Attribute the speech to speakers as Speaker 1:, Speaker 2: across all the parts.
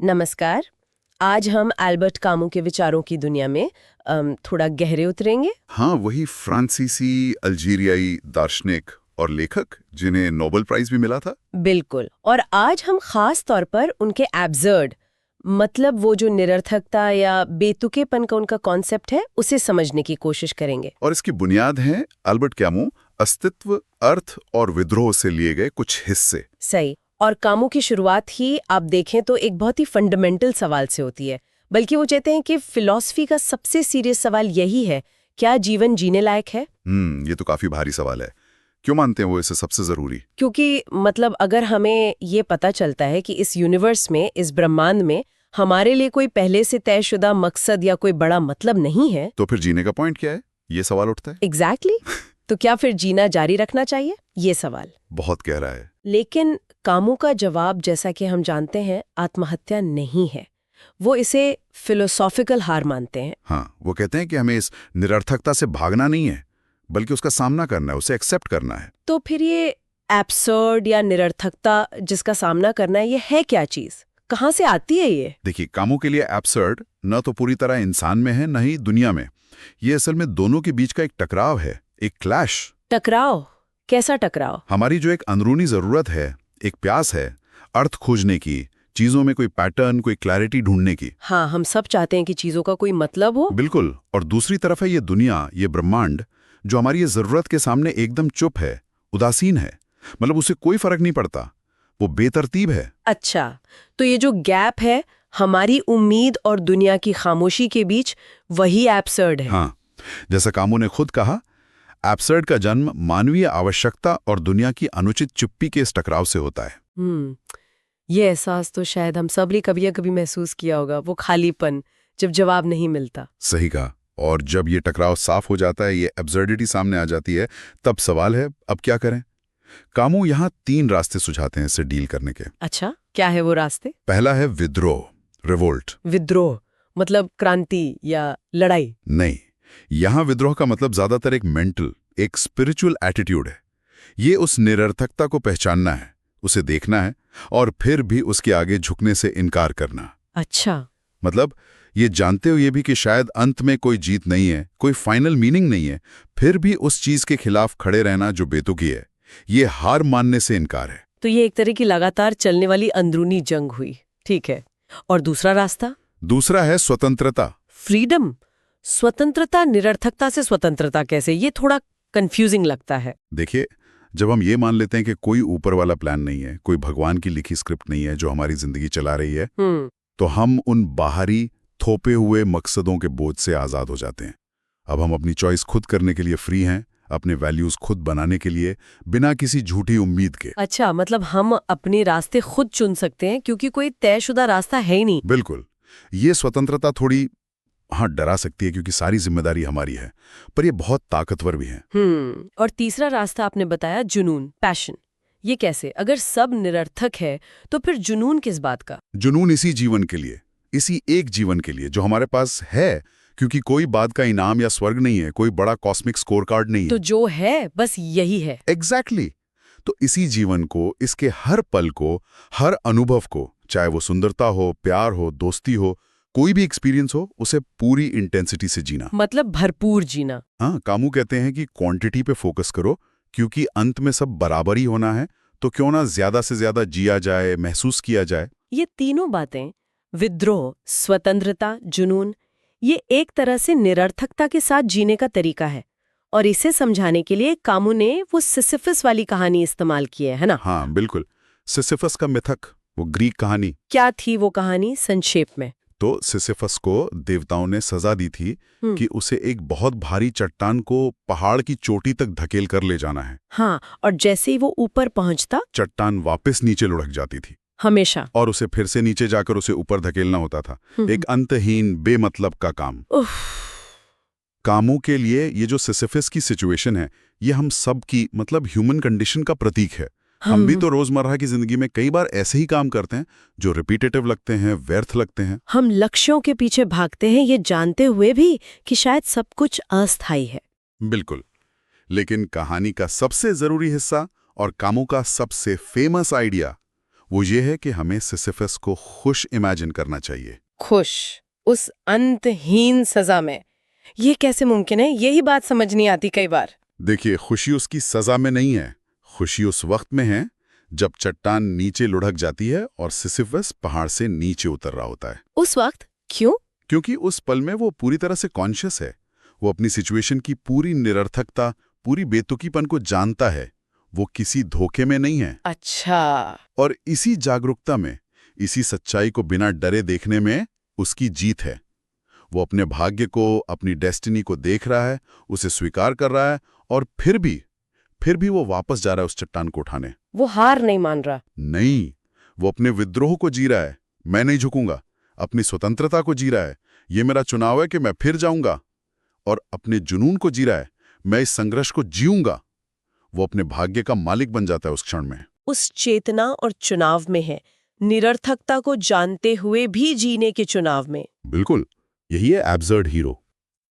Speaker 1: नमस्कार। आज हम एल्बर्ट कामू के विचारों की दुनिया में थोड़ा गहरे उतरेंगे।
Speaker 2: हाँ, वही फ्रांसीसी अल्जीरियाई दार्शनिक और लेखक जिन्हें नोबेल प्राइज भी मिला था।
Speaker 1: बिल्कुल। और आज हम खास तौर पर उनके एब्सर्ड, मतलब वो जो निरर्थकता या बेतुकेपन का उनका कॉन्सेप्ट है, उसे समझने की कोशिश करेंगे।
Speaker 2: और इसकी बुनियाद है अल्बर्ट कैमू अस्तित्व, अर्थ और विद्रोह से लिए गए कुछ हिस्से।
Speaker 1: सही। और कामू की शुरुआत ही आप देखें तो एक बहुत ही फंडामेंटल सवाल से होती है। बल्कि वो कहते हैं कि फिलॉसफी का सबसे सीरियस सवाल यही है, क्या जीवन जीने लायक है?
Speaker 2: ये तो काफी भारी सवाल है। क्यों मानते हैं वो इसे सबसे जरूरी?
Speaker 1: क्योंकि मतलब अगर हमें ये पता चलता है कि इस यूनिवर्स में, इस ब्रह्मांड में हमारे लिए कोई पहले से तयशुदा मकसद या कोई बड़ा मतलब नहीं है,
Speaker 2: तो फिर जीने का पॉइंट क्या है, ये सवाल उठता है।
Speaker 1: एग्जैक्टली तो क्या फिर जीना जारी रखना चाहिए? ये सवाल
Speaker 2: बहुत गहरा है।
Speaker 1: लेकिन कामू का जवाब, जैसा कि हम जानते हैं, आत्महत्या नहीं है। वो इसे फिलोसॉफिकल हार मानते हैं।
Speaker 2: हाँ, वो कहते हैं कि हमें इस निरर्थकता से भागना नहीं है, बल्कि उसका सामना करना है, उसे एक्सेप्ट करना है।
Speaker 1: तो फिर ये एब्सर्ड या निरर्थकता जिसका सामना करना है, ये है क्या चीज? कहाँ से आती है ये?
Speaker 2: देखिए, कामों के लिए एब्सर्ड न तो पूरी तरह इंसान में है, न ही दुनिया में। ये असल में दोनों के बीच का एक टकराव है, एक क्लैश।
Speaker 1: टकराव? कैसा टकराव?
Speaker 2: हमारी जो एक अंदरूनी जरूरत है, एक प्यास है अर्थ खोजने की, चीजों में कोई पैटर्न, कोई क्लैरिटी ढूंढने की।
Speaker 1: हाँ, हम सब चाहते हैं कि चीजों का कोई मतलब हो।
Speaker 2: बिल्कुल। और दूसरी तरफ है ये दुनिया, ये ब्रह्मांड, जो हमारी ये जरूरत के सामने एकदम चुप है, उदासीन है। मतलब उसे कोई फर्क नहीं पड़ता, वो बेतरतीब है।
Speaker 1: अच्छा, तो ये जो गैप है हमारी उम्मीद और दुनिया की खामोशी के बीच, वही एब्सर्ड है।
Speaker 2: हाँ, जैसा कामू ने खुद कहा, एब्सर्ड का जन्म मानवीय आवश्यकता और दुनिया की अनुचित चुप्पी के इस टकराव से होता है।
Speaker 1: ये एहसास तो शायद हम सब ने कभी या कभी महसूस किया होगा, वो खालीपन, जब जवाब नहीं मिलता।
Speaker 2: सही कहा। और जब ये टकराव साफ हो जाता है, ये एब्सर्डिटी सामने आ जाती है, तब सवाल है अब क्या करें। कामू यहाँ 3 रास्ते सुझाते हैं इससे डील करने के।
Speaker 1: अच्छा, क्या है वो रास्ते?
Speaker 2: पहला है विद्रोह, रिवोल्ट।
Speaker 1: विद्रोह मतलब क्रांति या लड़ाई?
Speaker 2: नहीं, यहाँ विद्रोह का मतलब ज्यादातर एक मेंटल, एक स्पिरिचुअल एटीट्यूड है। ये उस निरर्थकता को पहचानना है, उसे देखना है और फिर भी उसके आगे झुकने से इनकार करना।
Speaker 1: अच्छा।
Speaker 2: मतलब ये जानते हुए भी कि शायद अंत में कोई जीत नहीं है, कोई फाइनल मीनिंग नहीं है, फिर भी उस चीज के खिलाफ खड़े रहना जो बेतुकी है। ये हार मानने से इनकार है।
Speaker 1: तो ये एक तरह की लगातार चलने वाली अंदरूनी जंग हुई। ठीक है। और दूसरा रास्ता?
Speaker 2: दूसरा है स्वतंत्रता,
Speaker 1: फ्रीडम। स्वतंत्रता, निरर्थकता से स्वतंत्रता कैसे? ये थोड़ा कंफ्यूजिंग लगता है।
Speaker 2: देखिए, जब हम ये मान लेते हैं कि कोई ऊपर वाला प्लान नहीं है, कोई भगवान की लिखी स्क्रिप्ट नहीं है जो हमारी जिंदगी चला रही है, तो हम उन बाहरी थोपे हुए मकसदों के बोझ से आजाद हो जाते हैं। अब हम अपनी चॉइस खुद करने के लिए फ्री हैं, अपने वैल्यूज खुद बनाने के लिए, बिना किसी झूठी उम्मीद के।
Speaker 1: अच्छा, मतलब हम अपने रास्ते खुद चुन सकते हैं क्योंकि कोई तयशुदा रास्ता है ही नहीं।
Speaker 2: बिल्कुल। ये स्वतंत्रता थोड़ी डरा सकती है क्योंकि सारी जिम्मेदारी हमारी है, पर ये बहुत ताकतवर भी है।
Speaker 1: और तीसरा रास्ता आपने बताया, जुनून, पैशन। ये कैसे? अगर सब निरर्थक है तो फिर जुनून किस बात का?
Speaker 2: जुनून इसी जीवन के लिए, इसी एक जीवन के लिए जो हमारे पास है, क्योंकि कोई बात का इनाम या स्वर्ग नहीं है, कोई बड़ा कॉस्मिक स्कोर कार्ड नहीं है।
Speaker 1: तो जो है बस यही है।
Speaker 2: एग्जैक्टली। तो इसी जीवन को, इसके हर पल को, हर अनुभव को, चाहे वो सुंदरता हो, प्यार हो, दोस्ती हो, कोई भी एक्सपीरियंस हो, उसे पूरी इंटेंसिटी से जीना।
Speaker 1: मतलब भरपूर जीना।
Speaker 2: हाँ, कामू कहते हैं कि क्वांटिटी पे फोकस करो, क्योंकि अंत में सब बराबर ही होना है, तो क्यों ना ज्यादा से ज्यादा जिया जाए, महसूस किया जाए।
Speaker 1: ये तीनों बातें, विद्रोह, स्वतंत्रता, जुनून, ये एक तरह से निरर्थकता के साथ जीने का तरीका है। और इसे समझाने के लिए कामू ने वो सिसिफस वाली कहानी इस्तेमाल की है ना?
Speaker 2: हाँ, बिल्कुल। सिसिफस का मिथक, वो ग्रीक कहानी।
Speaker 1: क्या थी वो कहानी संक्षेप में?
Speaker 2: तो सिसिफस को देवताओं ने सजा दी थी कि उसे एक बहुत भारी चट्टान को पहाड़ की चोटी तक धकेल कर ले जाना है।
Speaker 1: हाँ, और जैसे ही वो ऊपर पहुंचता,
Speaker 2: चट्टान वापस नीचे लुढ़क जाती थी।
Speaker 1: हमेशा।
Speaker 2: और उसे फिर से नीचे जाकर उसे ऊपर धकेलना होता था। एक अंतहीन, बेमतलब का काम। कामों के लिए ये जो सिसिफस की सिचुएशन है, ये हम सब की, मतलब ह्यूमन कंडीशन का प्रतीक है। हम भी तो रोजमर्रा की जिंदगी में कई बार ऐसे ही काम करते हैं जो रिपीटेटिव लगते हैं, व्यर्थ लगते हैं।
Speaker 1: हम लक्ष्यों के पीछे भागते हैं, ये जानते हुए भी कि शायद सब कुछ अस्थायी है।
Speaker 2: बिल्कुल। लेकिन कहानी का सबसे जरूरी हिस्सा और कामों का सबसे फेमस आइडिया, वो ये है कि हमें सिसिफस को खुश इमेजिन करना चाहिए।
Speaker 1: खुश उस अंतहीन सजा में, ये कैसे मुमकिन है? यही बात समझ नहीं आती कई बार।
Speaker 2: देखिए, खुशी उसकी सजा में नहीं है, खुशी उस वक्त में है जब चट्टान नीचे लुढ़क जाती है और सिसिफस पहाड़ से नीचे उतर रहा होता है।
Speaker 1: उस वक्त क्यों?
Speaker 2: क्योंकि उस पल में वो पूरी तरह से कॉन्शियस है। वो अपनी सिचुएशन की पूरी निरर्थकता, पूरी बेतुकीपन को जानता है। वो किसी धोखे में नहीं है।
Speaker 1: अच्छा।
Speaker 2: और इसी जागरूकता में, इसी सच्चाई को बिना डरे देखने में उसकी जीत है। वो अपने भाग्य को, अपनी डेस्टिनी को देख रहा है, उसे स्वीकार कर रहा है, और फिर भी वो वापस जा रहा है उस चट्टान को उठाने।
Speaker 1: वो हार नहीं मान रहा।
Speaker 2: नहीं, वो अपने विद्रोह को जी रहा है। मैं नहीं झुकूंगा। अपनी स्वतंत्रता को जी रहा है। ये मेरा चुनाव है कि मैं फिर जाऊंगा। और अपने जुनून को जी रहा है। मैं इस संघर्ष को जीऊंगा। वो अपने भाग्य का मालिक बन जाता है उस क्षण में।
Speaker 1: उस चेतना और चुनाव में है, निरर्थकता को जानते हुए भी जीने के चुनाव में।
Speaker 2: बिल्कुल, यही है एब्सर्ड हीरो।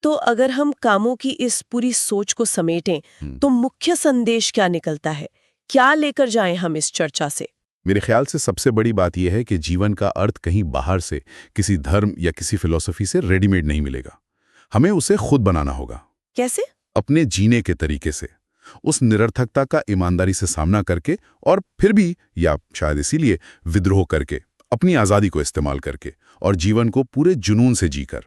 Speaker 1: तो अगर हम कामों की इस पूरी सोच को समेटें तो मुख्य संदेश क्या निकलता है? क्या लेकर जाएं हम इस चर्चा से?
Speaker 2: मेरे ख्याल से सबसे बड़ी बात यह है कि जीवन का अर्थ कहीं बाहर से, किसी धर्म या किसी फिलॉसफी से रेडीमेड नहीं मिलेगा। हमें उसे खुद बनाना होगा।
Speaker 1: कैसे?
Speaker 2: अपने जीने के तरीके से, उस निरर्थकता का ईमानदारी से सामना करके, और फिर भी, या शायद इसीलिए, विद्रोह करके, अपनी आज़ादी को इस्तेमाल करके, और जीवन को पूरे जुनून से जीकर।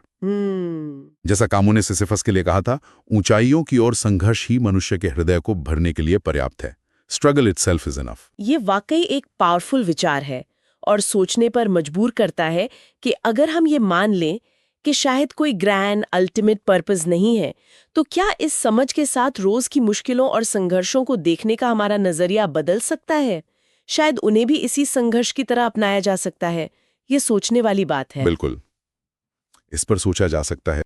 Speaker 2: जैसा कामू ने सिसिफस के लिए कहा था, ऊंचाइयों की ओर संघर्ष ही मनुष्य के हृदय को भरने के लिए पर्याप्त है। Struggle itself is enough.
Speaker 1: ये वाकई एक पावरफुल विचार है और सोचने पर मजबूर करता है कि अगर हम ये मान लें कि शायद कोई ग्रैंड अल्टीमेट पर्पस नहीं है, तो क्या इस समझ के साथ रोज की मुश्किलों और संघर्षों को देखने का हमारा नजरिया बदल सकता है? शायद उन्हें भी इसी संघर्ष की तरह अपनाया जा सकता है। ये सोचने वाली बात है।
Speaker 2: बिल्कुल, इस पर सोचा जा सकता है।